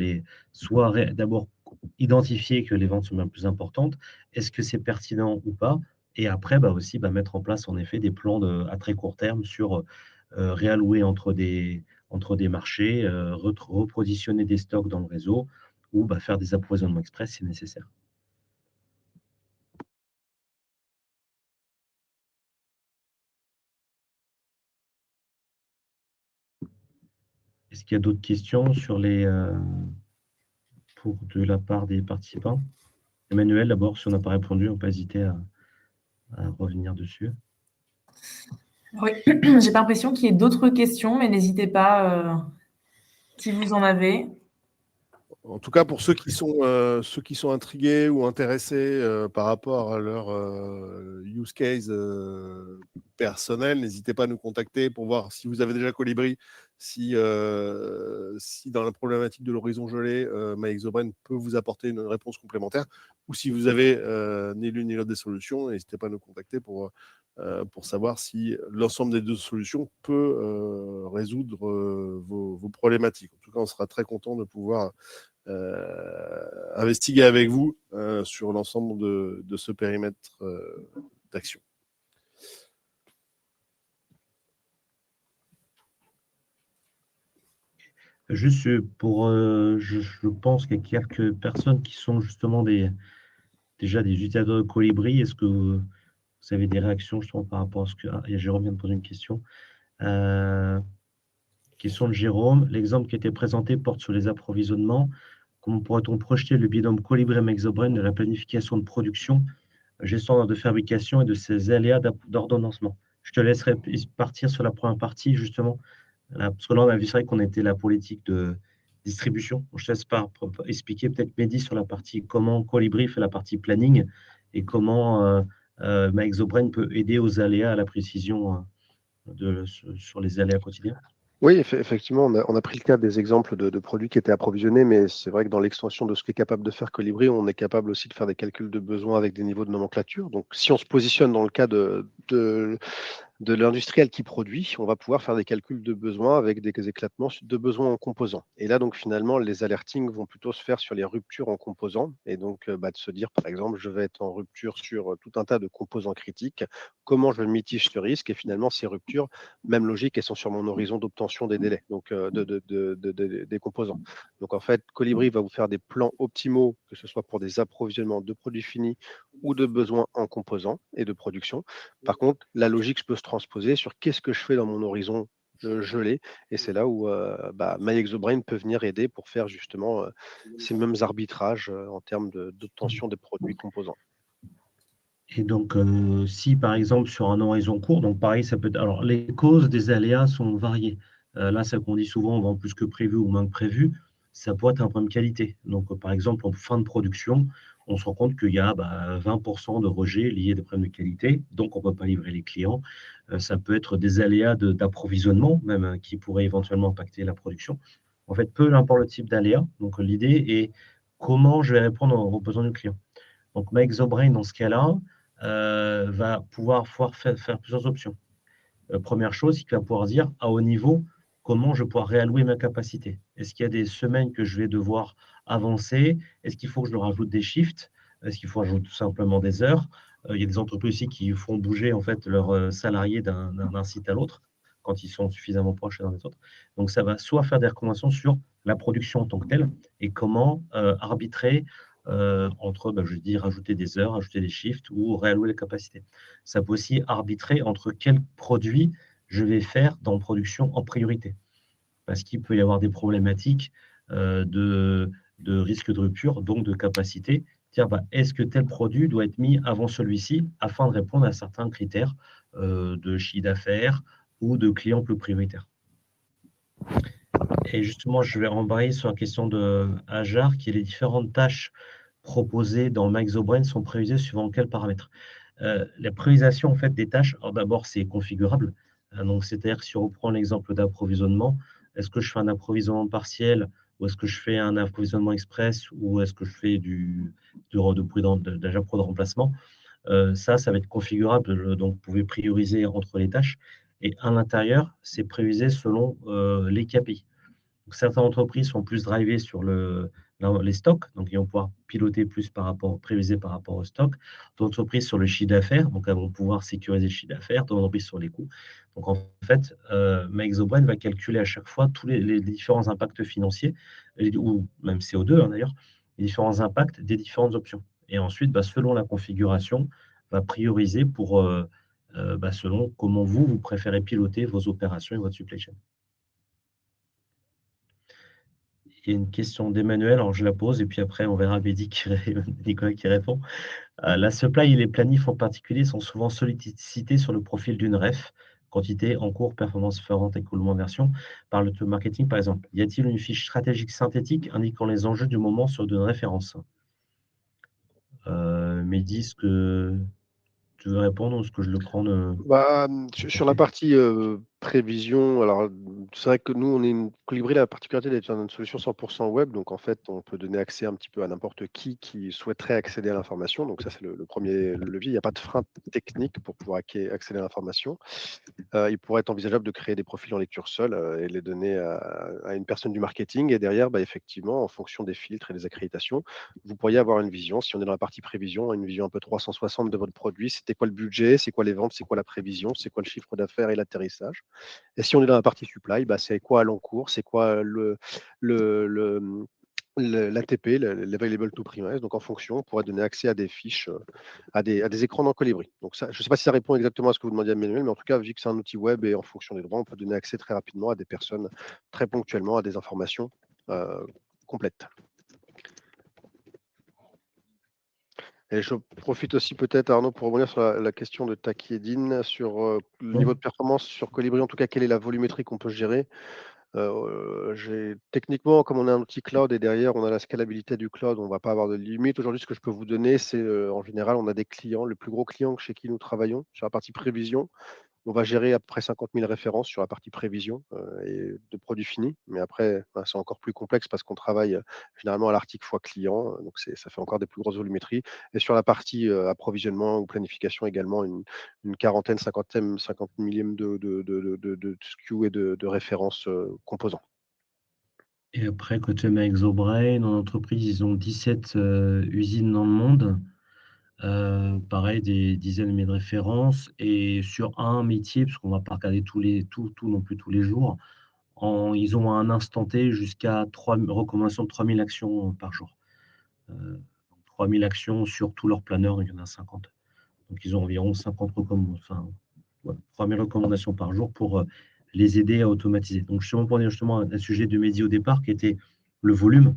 soit d'abord identifier que les ventes sont bien plus importantes. Est-ce que c'est pertinent ou pas? Et après, aussi mettre en place en effet des plans à très court terme sur réallouer entre des marchés, repositionner des stocks dans le réseau ou faire des approvisionnements express si nécessaire. Est-ce qu'il y a d'autres questions de la part des participants? Emmanuel, d'abord, si on n'a pas répondu, on ne peut pas hésiter à revenir dessus. Oui, j'ai pas l'impression qu'il y ait d'autres questions, mais n'hésitez pas si vous en avez. En tout cas, pour ceux qui sont intrigués ou intéressés par rapport à leur use case personnel, n'hésitez pas à nous contacter pour voir si vous avez déjà Colibri, si dans la problématique de l'horizon gelé, MyExobrain peut vous apporter une réponse complémentaire, ou si vous avez ni l'une ni l'autre des solutions, n'hésitez pas à nous contacter pour savoir si l'ensemble des deux solutions peut résoudre vos problématiques. En tout cas, on sera très content de pouvoir investiguer avec vous sur l'ensemble de ce périmètre d'action. Juste je pense qu'il y a quelques personnes qui sont justement déjà des utilisateurs de Colibri. Est-ce que vous avez des réactions justement par rapport à ce que... Jérôme vient de poser une question. Question de Jérôme. L'exemple qui a été présenté porte sur les approvisionnements. Comment pourrait-on projeter le binôme Colibri et MyExobrain de la planification de production, gestion de fabrication et de ses aléas d'ordonnancement? Je te laisserai partir sur la première partie, justement. Parce que là, on a vu, c'est vrai qu'on était la politique de distribution. Je te laisse expliquer peut-être, Mehdi, sur la partie comment Colibri fait la partie planning et comment MyExobrain peut aider aux aléas à la précision sur les aléas quotidiens. Oui, effectivement, on a pris le cas des exemples de produits qui étaient approvisionnés, mais c'est vrai que dans l'extension de ce qu'est capable de faire Colibri, on est capable aussi de faire des calculs de besoins avec des niveaux de nomenclature. Donc, si on se positionne dans le cas de l'industriel qui produit, on va pouvoir faire des calculs de besoins avec des éclatements de besoins en composants. Et là, donc finalement, les alertings vont plutôt se faire sur les ruptures en composants. Et donc, de se dire, par exemple, je vais être en rupture sur tout un tas de composants critiques. Comment je mitige ce risque? Et finalement, ces ruptures, même logique, elles sont sur mon horizon d'obtention des délais, donc des composants. Donc, en fait, Colibri va vous faire des plans optimaux, que ce soit pour des approvisionnements de produits finis ou de besoins en composants et de production. Par contre, la logique peut se transposer sur qu'est-ce que je fais dans mon horizon gelé. Et c'est là où MyExobrain peut venir aider pour faire justement ces mêmes arbitrages en termes d'obtention des produits composants. Et donc, si par exemple sur un horizon court, donc pareil, ça peut être. Alors, les causes des aléas sont variées. Là, ça qu'on dit souvent, on vend plus que prévu ou moins que prévu, ça pourrait être un problème de qualité. Donc, par exemple, en fin de production, on se rend compte qu'il y a 20% de rejets liés à des problèmes de qualité, donc on ne peut pas livrer les clients. Ça peut être des aléas d'approvisionnement, même qui pourraient éventuellement impacter la production. En fait, peu importe le type d'aléa, donc l'idée est comment je vais répondre aux besoins du client. Donc, MyExobrain, dans ce cas-là, va pouvoir faire plusieurs options. Première chose, c'est qu'il va pouvoir dire à haut niveau comment je vais pouvoir réallouer ma capacité. Est-ce qu'il y a des semaines que je vais devoir avancer? Est-ce qu'il faut que je leur rajoute des shifts? Est-ce qu'il faut ajouter tout simplement des heures? Il y a des entreprises aussi qui font bouger en fait leurs salariés d'un site à l'autre quand ils sont suffisamment proches les uns des autres. Donc, ça va soit faire des recommandations sur la production en tant que telle et comment arbitrer entre, je dis, rajouter des heures, ajouter des shifts ou réallouer les capacités. Ça peut aussi arbitrer entre quels produits je vais faire dans production en priorité. Parce qu'il peut y avoir des problématiques de risque de rupture, donc de capacité. Dire, est-ce que tel produit doit être mis avant celui-ci afin de répondre à certains critères de chiffre d'affaires ou de clients plus prioritaires. Et justement, je vais embrayer sur la question de Ajar, qui est les différentes tâches proposées dans MyExobrain sont priorisées suivant quels paramètres. La priorisation en fait, des tâches, alors d'abord, c'est configurable. Donc, c'est-à-dire que si on reprend l'exemple d'approvisionnement, est-ce que je fais un approvisionnement partiel ou est-ce que je fais un approvisionnement express ou est-ce que je fais d'Ajar Pro de remplacement? Ça va être configurable. Donc, vous pouvez prioriser entre les tâches. Et à l'intérieur, c'est priorisé selon les KPI. Donc, certaines entreprises sont plus drivées sur les stocks, donc ils vont pouvoir piloter plus préviser par rapport au stock. D'autres entreprises sur le chiffre d'affaires, donc elles vont pouvoir sécuriser le chiffre d'affaires. D'autres entreprises sur les coûts. Donc en fait, MyExobrain va calculer à chaque fois tous les différents impacts financiers, ou même CO2 d'ailleurs, les différents impacts des différentes options. Et ensuite, selon la configuration, va prioriser selon comment vous préférez piloter vos opérations et votre supply chain. Il y a une question d'Emmanuel, alors je la pose et puis après on verra Nicolas qui répond. La supply et les planifs en particulier sont souvent sollicités sur le profil d'une ref, quantité en cours, performance différente, écoulement version, par le marketing par exemple. Y a-t-il une fiche stratégique synthétique indiquant les enjeux du moment sur une référence? Mehdi, est-ce que tu veux répondre ou est-ce que je le prends Sur la partie prévision, alors c'est vrai que nous, on est une Colibri, la particularité d'être une solution 100% web, donc en fait, on peut donner accès un petit peu à n'importe qui souhaiterait accéder à l'information. Donc ça, c'est le premier levier. Il n'y a pas de frein technique pour pouvoir accéder à l'information. Il pourrait être envisageable de créer des profils en lecture seule et les donner à une personne du marketing. Et derrière, effectivement, en fonction des filtres et des accréditations, vous pourriez avoir une vision. Si on est dans la partie prévision, une vision un peu 360 de votre produit, c'était quoi le budget, c'est quoi les ventes, c'est quoi la prévision, c'est quoi le chiffre d'affaires et l'atterrissage. Et si on est dans la partie supply, c'est quoi à long cours, c'est quoi l'ATP, l'Available to Premise. Donc en fonction, on pourrait donner accès à des fiches, à des écrans dans Colibri. Donc ça, je ne sais pas si ça répond exactement à ce que vous demandiez à Manuel, mais en tout cas, vu que c'est un outil web et en fonction des droits, on peut donner accès très rapidement à des personnes, très ponctuellement, à des informations complètes. Et je profite aussi peut-être, Arnaud, pour revenir sur la question de Takiedine, sur le niveau de performance sur Colibri, en tout cas, quelle est la volumétrie qu'on peut gérer. Techniquement, comme on a un outil cloud et derrière, on a la scalabilité du cloud, on ne va pas avoir de limite. Aujourd'hui, ce que je peux vous donner, c'est en général, on a des clients, le plus gros client chez qui nous travaillons, sur la partie prévision. On va gérer à peu près 50 000 références sur la partie prévision et de produits finis. Mais après, c'est encore plus complexe parce qu'on travaille généralement à l'article fois client. Donc, ça fait encore des plus grosses volumétries. Et sur la partie approvisionnement ou planification également, une quarantaine, 50 millième de SKU et de références composants. Et après, côté MyExobrain, en entreprise, ils ont 17 usines dans le monde. Pareil, des dizaines de milliers de références. Et sur un métier, parce qu'on ne va pas regarder tout non plus tous les jours, ils ont à un instant T jusqu'à recommandations de 3000 actions par jour. 3000 actions sur tout leur planeur, il y en a 50. Donc, ils ont environ 3000 recommandations par jour pour les aider à automatiser. Donc, justement, pour justement un sujet de Mehdi au départ, qui était le volume,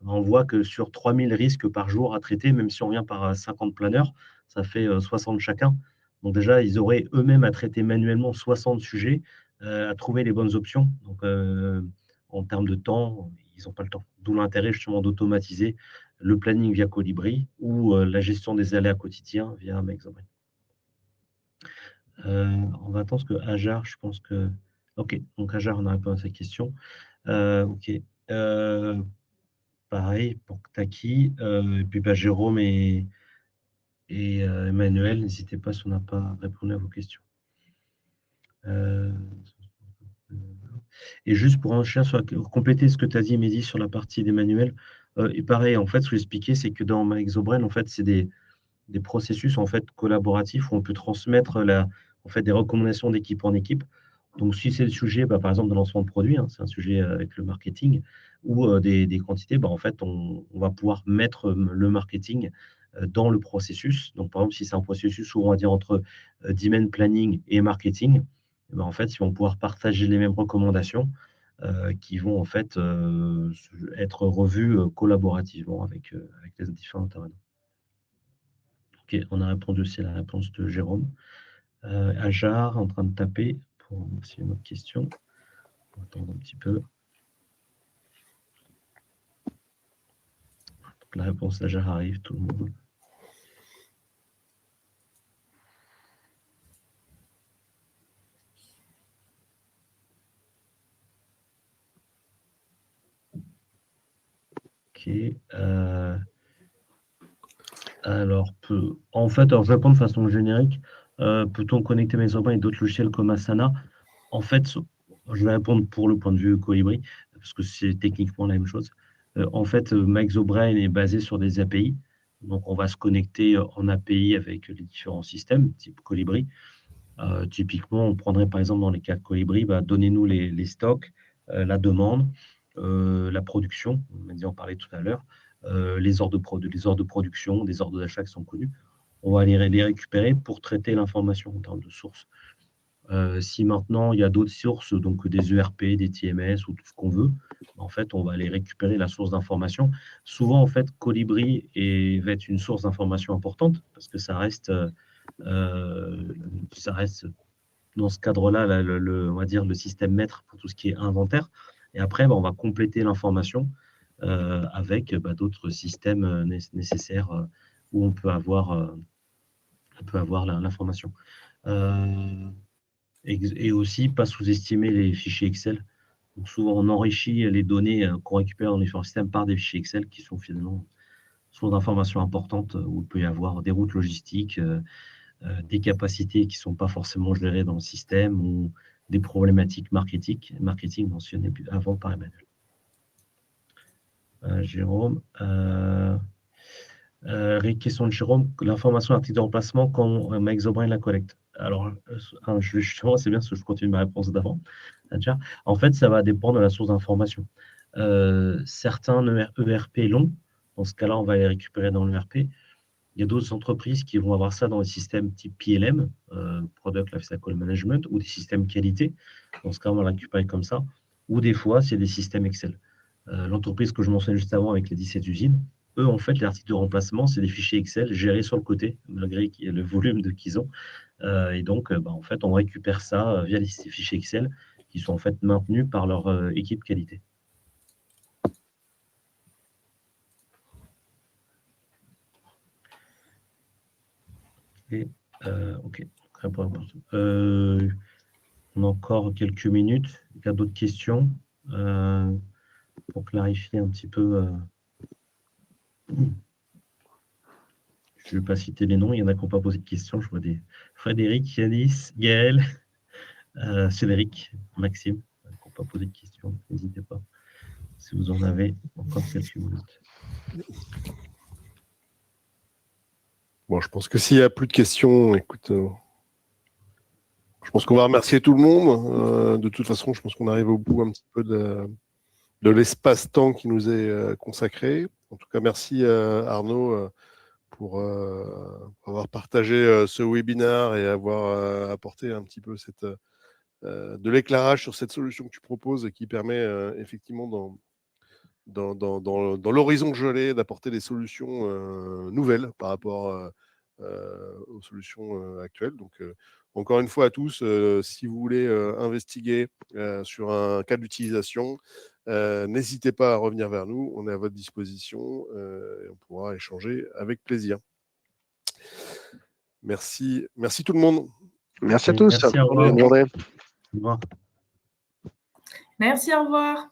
on voit que sur 3000 risques par jour à traiter, même si on vient par 50 planeurs, ça fait 60 chacun. Donc déjà, ils auraient eux-mêmes à traiter manuellement 60 sujets, à trouver les bonnes options. Donc, en termes de temps, n'ont pas le temps. D'où l'intérêt justement d'automatiser le planning via Colibri ou la gestion des aléas quotidiens via MakeTheBrain. On va attendre que Ajar, je pense que... Ok, donc Ajar, on a répondu à sa question. Ok. Pareil pour Taki. Et puis Jérôme et Emmanuel, n'hésitez pas si on n'a pas répondu à vos questions. Et juste pour compléter ce que tu as dit, Mehdi, sur la partie des manuels, et pareil, en fait, ce que j'expliquais, c'est que dans MakeTheBrain, en fait, c'est des processus en fait collaboratifs où on peut transmettre en fait, des recommandations d'équipe en équipe. Donc, si c'est le sujet, par exemple, de lancement de produit, c'est un sujet avec le marketing, ou des quantités, en fait, on va pouvoir mettre le marketing dans le processus. Donc, par exemple, si c'est un processus où on va dire entre demand planning et marketing, en fait, ils vont pouvoir partager les mêmes recommandations qui vont en fait être revues collaborativement avec les différents intervenants. Ok, on a répondu aussi à la réponse de Jérôme. Ajar, en train de taper pour aussi une autre question. On va attendre un petit peu. Donc, la réponse d'Ajar arrive, tout le monde. Ok. Alors, en fait, je réponds de façon générique. Peut-on connecter MakeTheBrain et d'autres logiciels comme Asana? En fait, je vais répondre pour le point de vue Colibri, parce que c'est techniquement la même chose. En fait, MakeTheBrain est basé sur des API. Donc, on va se connecter en API avec les différents systèmes, type Colibri. Typiquement, on prendrait par exemple dans les cas de Colibri, donnez-nous les stocks, la demande, la production, on en parlait tout à l'heure, les ordres de production, des ordres d'achat qui sont connus. On va les récupérer pour traiter l'information en termes de sources. Si maintenant il y a d'autres sources, donc des ERP, des TMS ou tout ce qu'on veut, en fait, on va aller récupérer la source d'information. Souvent, en fait, Colibri va être une source d'information importante parce que ça reste dans ce cadre-là, on va dire le système maître pour tout ce qui est inventaire. Et après, on va compléter l'information avec d'autres systèmes nécessaires où on peut avoir l'information. Et aussi, pas sous-estimer les fichiers Excel. Donc, souvent, on enrichit les données qu'on récupère dans les différents systèmes par des fichiers Excel qui sont finalement sources d'informations importantes où il peut y avoir des routes logistiques, des capacités qui ne sont pas forcément gérées dans le système ou des problématiques marketing mentionnées avant par Emmanuel. Jérôme. Question de Jérôme, l'information article de remplacement quand MakeTheBrain la collecte. Alors, justement, c'est bien parce que je continue ma réponse d'avant. En fait, ça va dépendre de la source d'information. Certains ERP longs, dans ce cas-là, on va les récupérer dans l'ERP. Il y a d'autres entreprises qui vont avoir ça dans les systèmes type PLM, Product Lifecycle Management, ou des systèmes qualité. Dans ce cas, on va le récupérer comme ça. Ou des fois, c'est des systèmes Excel. L'entreprise que je mentionnais juste avant avec les 17 usines, eux, en fait, les articles de remplacement, c'est des fichiers Excel gérés sur le côté, malgré qu'il y ait le volume qu'ils ont. Et donc, en fait, on récupère ça via ces fichiers Excel qui sont en fait maintenus par leur équipe qualité. Ok. On a encore quelques minutes. Il y a d'autres questions pour clarifier un petit peu. Je ne vais pas citer les noms, il y en a qui n'ont pas posé de questions. Je vois des Frédéric, Yanis, Gaël, Cédric, Maxime, qui n'ont pas posé de questions. N'hésitez pas, si vous en avez encore quelques minutes. Bon, je pense que s'il n'y a plus de questions, écoute, je pense qu'on va remercier tout le monde. De toute façon, je pense qu'on arrive au bout un petit peu de l'espace-temps qui nous est consacré. En tout cas, merci Arnaud pour avoir partagé ce webinaire et avoir apporté un petit peu de l'éclairage sur cette solution que tu proposes et qui permet effectivement dans l'horizon gelé d'apporter des solutions nouvelles par rapport aux solutions actuelles. Donc, Encore une fois à tous, si vous voulez investiguer sur un cas d'utilisation, n'hésitez pas à revenir vers nous, on est à votre disposition et on pourra échanger avec plaisir. Merci tout le monde. Merci à tous. Merci, au revoir. Bonne journée. Au revoir. Merci, au revoir.